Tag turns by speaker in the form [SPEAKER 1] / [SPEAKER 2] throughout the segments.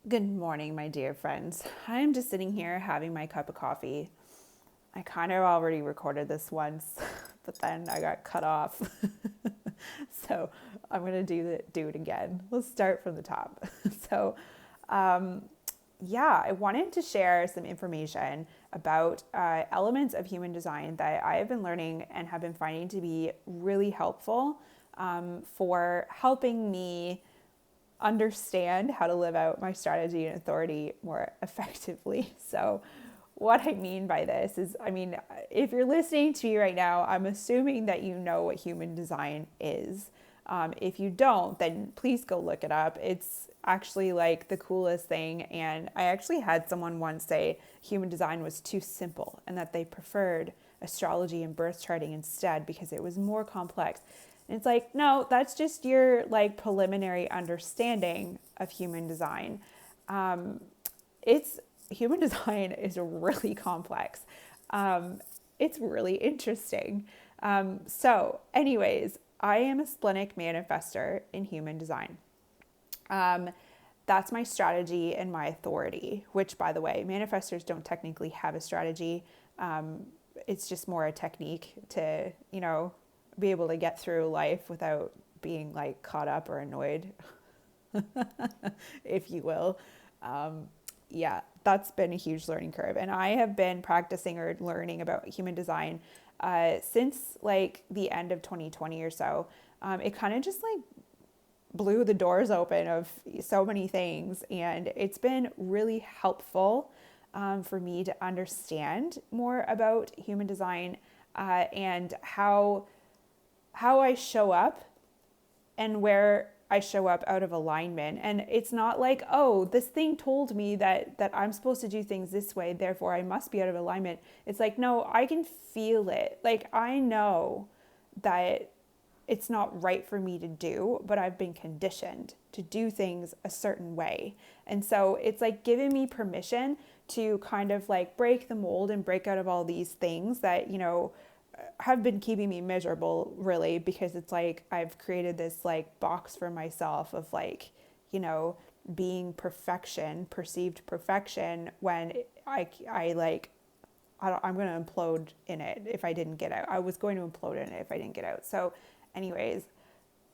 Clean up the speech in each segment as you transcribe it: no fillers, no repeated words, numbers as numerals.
[SPEAKER 1] Good morning, my dear friends. I'm just sitting here having my cup of coffee. I kind of already recorded this once, but then I got cut off. So I'm going to do it again. Let's start from the top. So, I wanted to share some information about elements of human design that I have been learning and have been finding to be really helpful for helping me understand how to live out my strategy and authority more effectively. So, what I mean by this is, if you're listening to me right now, I'm assuming that you know what human design is. If you don't, then please go look it up. It's actually like the coolest thing. And I actually had someone once say human design was too simple and that they preferred astrology and birth charting instead because it was more complex. And it's like, no, that's just your like preliminary understanding of human design. It's human design is really complex. It's really interesting. Anyways, I am a splenic manifestor in human design. That's my strategy and my authority, which, by the way, manifestors don't technically have a strategy. It's just more a technique to, be able to get through life without being like caught up or annoyed, if you will. That's been a huge learning curve. And I have been practicing or learning about human design since like the end of 2020 or so. It kind of just like blew the doors open of so many things. And it's been really helpful for me to understand more about human design and how I show up and where I show up out of alignment. And it's not like, oh, this thing told me that I'm supposed to do things this way, therefore I must be out of alignment. It's like, no, I can feel it. Like I know that it's not right for me to do, but I've been conditioned to do things a certain way. And so it's like giving me permission to kind of like break the mold and break out of all these things that, have been keeping me miserable, really, because it's like I've created this like box for myself of like, being perfection, perceived perfection, when I'm going to implode in it if I didn't get out. I was going to implode in it if I didn't get out. So anyways,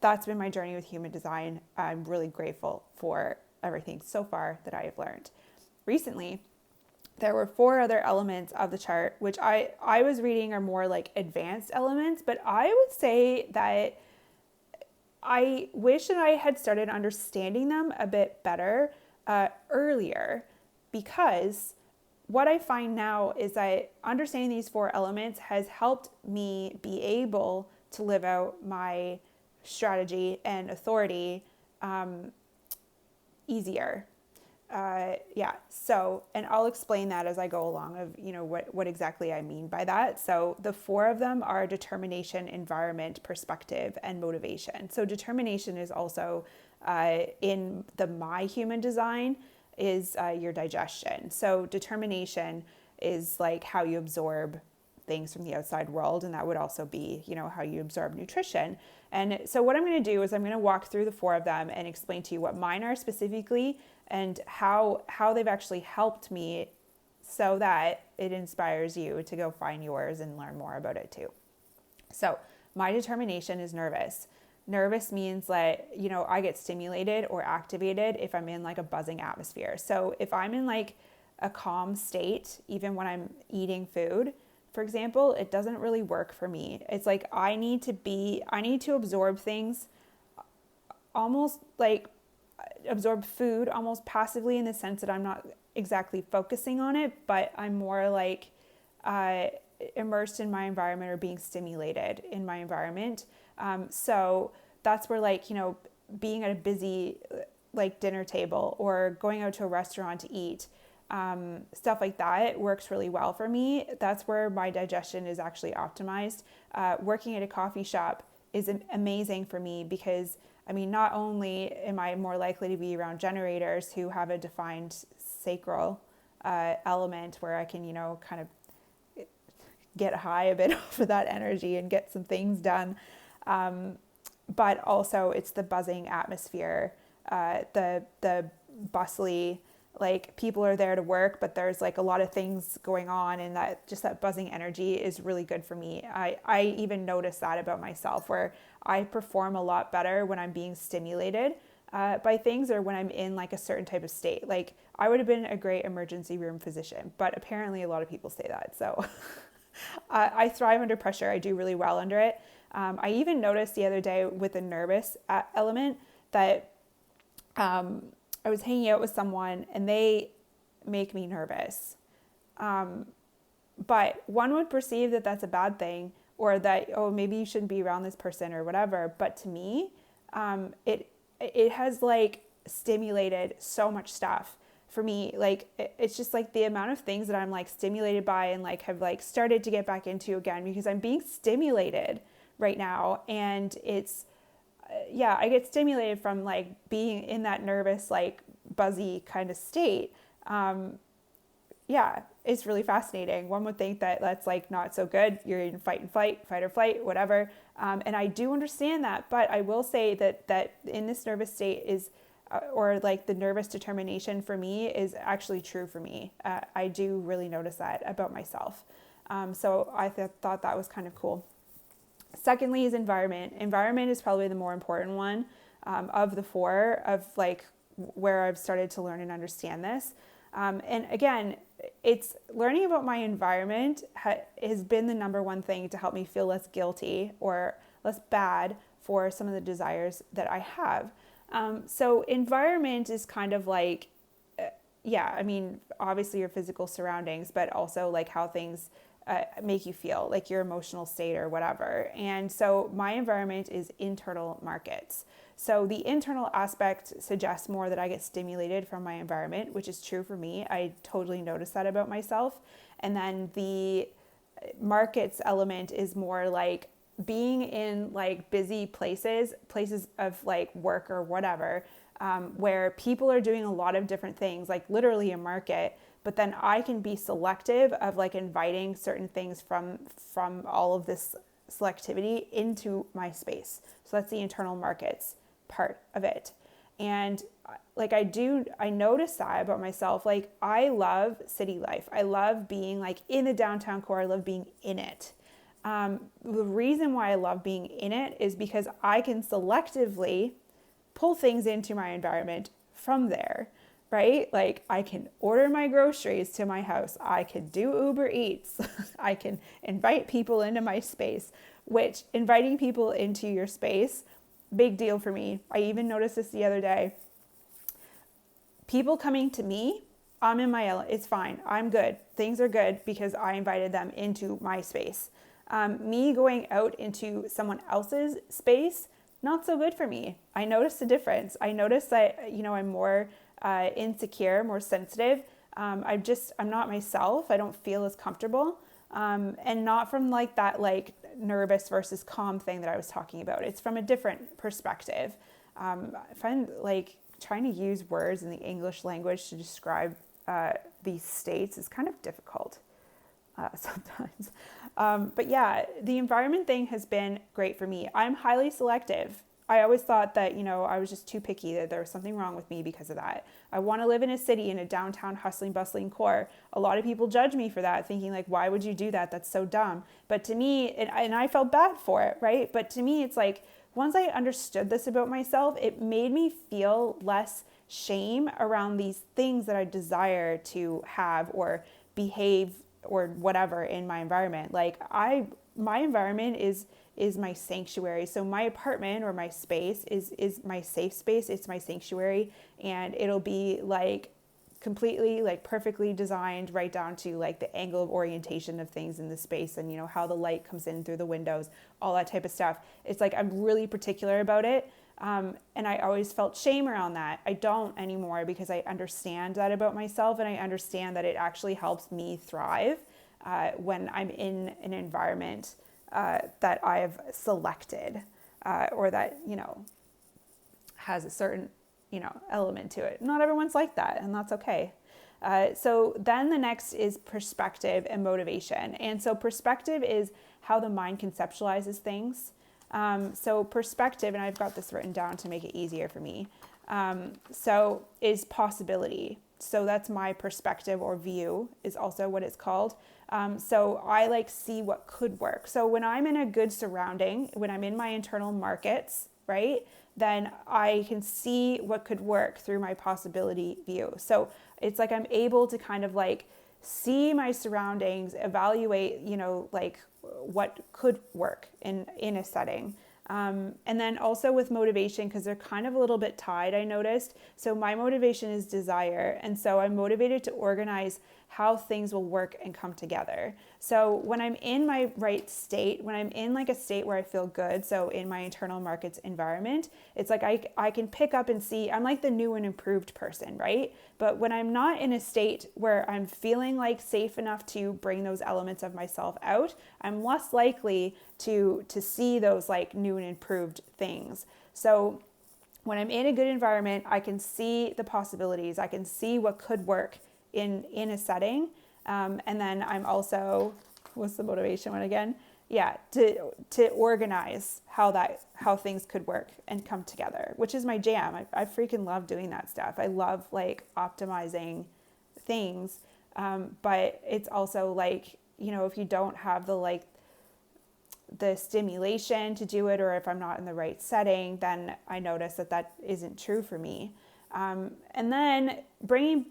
[SPEAKER 1] that's been my journey with human design. I'm really grateful for everything so far that I have learned. Recently, there were 4 other elements of the chart, which I was reading are more like advanced elements, but I would say that I wish that I had started understanding them a bit better earlier, because what I find now is that understanding these 4 elements has helped me be able to live out my strategy and authority easier. And I'll explain that as I go along of, what exactly I mean by that. So the 4 of them are determination, environment, perspective, and motivation. So determination is also in the my human design is your digestion. So determination is like how you absorb things from the outside world, and that would also be, how you absorb nutrition. And so what I'm going to do is I'm going to walk through the 4 of them and explain to you what mine are specifically and how they've actually helped me, so that it inspires you to go find yours and learn more about it too. So my determination is nervous. Nervous means that, I get stimulated or activated if I'm in like a buzzing atmosphere. So if I'm in like a calm state, even when I'm eating food, for example, it doesn't really work for me. It's like I need to absorb things, almost like absorb food almost passively, in the sense that I'm not exactly focusing on it, but I'm more like immersed in my environment or being stimulated in my environment. So that's where being at a busy like dinner table or going out to a restaurant to eat, stuff like that works really well for me. That's where my digestion is actually optimized. Working at a coffee shop is amazing for me because not only am I more likely to be around generators who have a defined sacral element where I can, kind of get high a bit off of that energy and get some things done. But also it's the buzzing atmosphere, the bustly, like people are there to work, but there's like a lot of things going on, and that buzzing energy is really good for me. I even notice that about myself, where I perform a lot better when I'm being stimulated by things, or when I'm in like a certain type of state. Like I would have been a great emergency room physician, but apparently a lot of people say that. So I thrive under pressure. I do really well under it. I even noticed the other day with the nervous element that I was hanging out with someone and they make me nervous. But one would perceive that that's a bad thing, or that, oh, maybe you shouldn't be around this person or whatever. But to me, it has like stimulated so much stuff for me. Like it's just like the amount of things that I'm like stimulated by and like have like started to get back into again, because I'm being stimulated right now. And it's, yeah, I get stimulated from like being in that nervous, like buzzy kind of state. Yeah, it's really fascinating. One would think that that's like not so good. You're in fight or flight, whatever. And I do understand that, but I will say that in this nervous state is, or like the nervous determination for me is actually true for me. I do really notice that about myself. So I thought that was kind of cool. Secondly is environment. Environment is probably the more important one of the four, of like where I've started to learn and understand this. And again, it's learning about my environment has been the number one thing to help me feel less guilty or less bad for some of the desires that I have. So environment is kind of like, yeah, I mean, obviously your physical surroundings, but also like how things make you feel, like your emotional state or whatever. And so my environment is internal markets. So the internal aspect suggests more that I get stimulated from my environment, which is true for me. I totally notice that about myself. And then the markets element is more like being in like busy places of like work or whatever, where people are doing a lot of different things, like literally a market. But then I can be selective of like inviting certain things from all of this selectivity into my space. So that's the internal markets part of it. And like I notice that about myself. Like I love city life. I love being like in the downtown core. I love being in it. The reason why I love being in it is because I can selectively pull things into my environment from there, right? Like I can order my groceries to my house. I can do Uber Eats. I can invite people into my space, which inviting people into your space, big deal for me. I even noticed this the other day. People coming to me, I'm in my element. It's fine. I'm good. Things are good because I invited them into my space. Me going out into someone else's space, not so good for me. I noticed a difference. I noticed that, I'm more insecure, more sensitive. I'm not myself. I don't feel as comfortable. And not from like that, like nervous versus calm thing that I was talking about. It's from a different perspective. I find like trying to use words in the English language to describe these states is kind of difficult sometimes. But yeah, the environment thing has been great for me. I'm highly selective. I always thought that, I was just too picky, that there was something wrong with me because of that. I want to live in a city, in a downtown hustling, bustling core. A lot of people judge me for that, thinking like, why would you do that? That's so dumb. But to me, and I felt bad for it, right? But to me, it's like, once I understood this about myself, it made me feel less shame around these things that I desire to have or behave or whatever in my environment. Like my environment is my sanctuary. So my apartment or my space is my safe space. It's my sanctuary, and it'll be like completely like perfectly designed right down to like the angle of orientation of things in the space, and how the light comes in through the windows, all that type of stuff. It's like I'm really particular about it. And I always felt shame around that. I don't anymore, because I understand that about myself, and I understand that it actually helps me thrive when I'm in an environment that I have selected, or that, has a certain, element to it. Not everyone's like that, and that's okay. So then the next is perspective and motivation. And so perspective is how the mind conceptualizes things. So perspective, and I've got this written down to make it easier for me. So is possibility. So that's my perspective or view is also what it's called. So I like see what could work. So when I'm in a good surrounding, when I'm in my internal markets, right, then I can see what could work through my possibility view. So it's like I'm able to kind of like see my surroundings, evaluate, like what could work in a setting. And then also with motivation, because they're kind of a little bit tied, I noticed. So my motivation is desire. And so I'm motivated to organize how things will work and come together. So when I'm in my right state, when I'm in like a state where I feel good, so in my internal markets environment, it's like I can pick up and see, I'm like the new and improved person, right? But when I'm not in a state where I'm feeling like safe enough to bring those elements of myself out, I'm less likely to see those like new and improved things. So when I'm in a good environment, I can see the possibilities. I can see what could work in a setting. And then I'm also, what's the motivation one again? Yeah, to organize how things could work and come together, which is my jam. I freaking love doing that stuff. I love like optimizing things. But it's also like, if you don't have the stimulation to do it, or if I'm not in the right setting, then I notice that isn't true for me. And then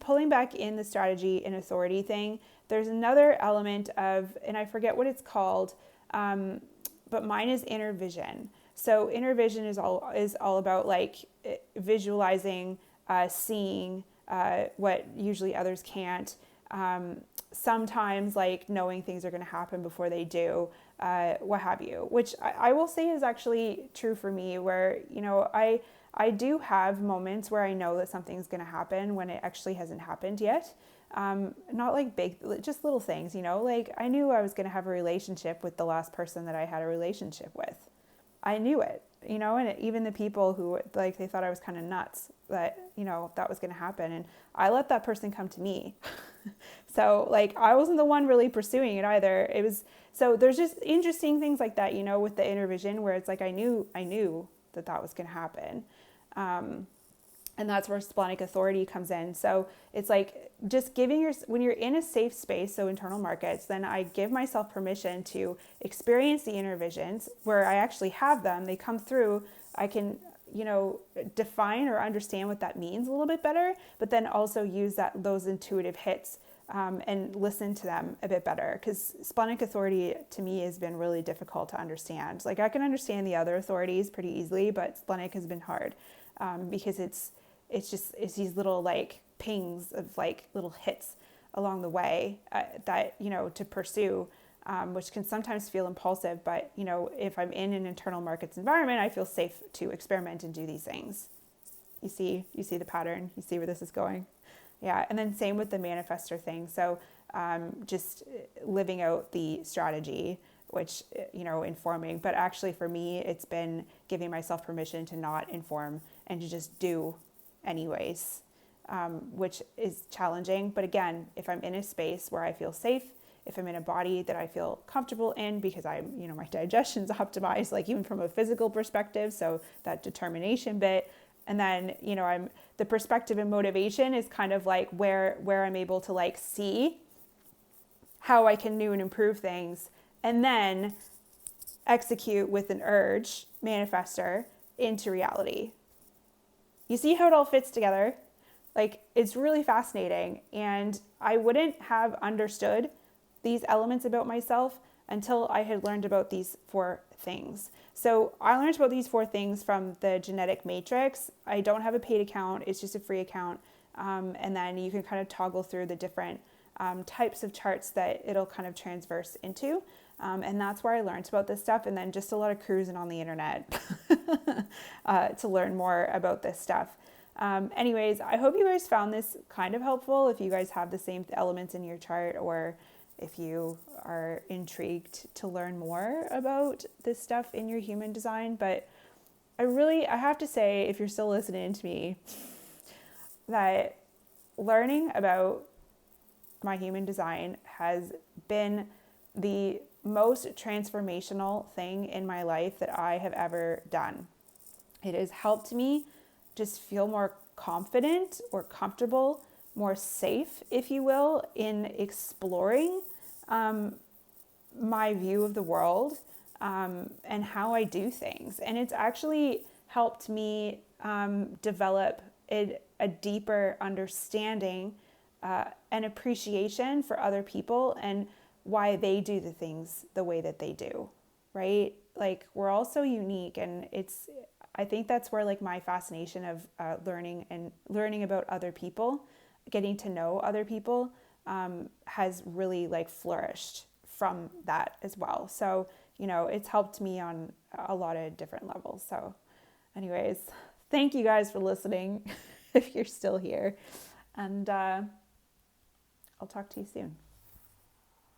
[SPEAKER 1] pulling back in the strategy and authority thing, there's another element of, and I forget what it's called, but mine is inner vision. So inner vision is all about like visualizing, seeing what usually others can't. Sometimes like knowing things are going to happen before they do, what have you, which I will say is actually true for me, where, I do have moments where I know that something's going to happen when it actually hasn't happened yet. Not like big, just little things, like I knew I was going to have a relationship with the last person that I had a relationship with. I knew it, and even the people who like, they thought I was kind of nuts that, that was going to happen. And I let that person come to me. So like, I wasn't the one really pursuing it either. So there's just interesting things like that, with the inner vision, where it's like, I knew that was going to happen. And that's where Splenic Authority comes in. So it's like just when you're in a safe space, so internal markets, then I give myself permission to experience the inner visions where I actually have them. They come through. I can, define or understand what that means a little bit better, but then also use those intuitive hits and listen to them a bit better. Because Splenic Authority to me has been really difficult to understand. Like I can understand the other authorities pretty easily, but Splenic has been hard because it's these little like pings of like little hits along the way that, to pursue, which can sometimes feel impulsive. But, if I'm in an internal markets environment, I feel safe to experiment and do these things. You see the pattern, you see where this is going. Yeah. And then same with the manifestor thing. So just living out the strategy, which, informing, but actually for me, it's been giving myself permission to not inform and to just do anyways, which is challenging. But again, if I'm in a space where I feel safe, if I'm in a body that I feel comfortable in, because my digestion's optimized, like even from a physical perspective, so that determination bit. And then, the perspective and motivation is kind of like where I'm able to like see how I can do and improve things, and then execute with an urge, manifestor, into reality. You see how it all fits together? Like, it's really fascinating. And I wouldn't have understood these elements about myself until I had learned about these 4 things. So I learned about these 4 things from the genetic matrix. I don't have a paid account. It's just a free account. And then you can kind of toggle through the different types of charts that it'll kind of transverse into. And that's where I learned about this stuff. And then just a lot of cruising on the internet to learn more about this stuff. Anyways, I hope you guys found this kind of helpful. If you guys have the same elements in your chart, or if you are intrigued to learn more about this stuff in your human design. But I have to say, if you're still listening to me, that learning about my human design has been the most transformational thing in my life that I have ever done. It has helped me just feel more confident or comfortable, more safe, if you will, in exploring my view of the world and how I do things. And it's actually helped me develop a deeper understanding and appreciation for other people and why they do the things the way that they do, right? Like, we're all so unique, and I think that's where like my fascination of learning about other people, getting to know other people, has really like flourished from that as well. So, it's helped me on a lot of different levels. So anyways, thank you guys for listening if you're still here. And I'll talk to you soon.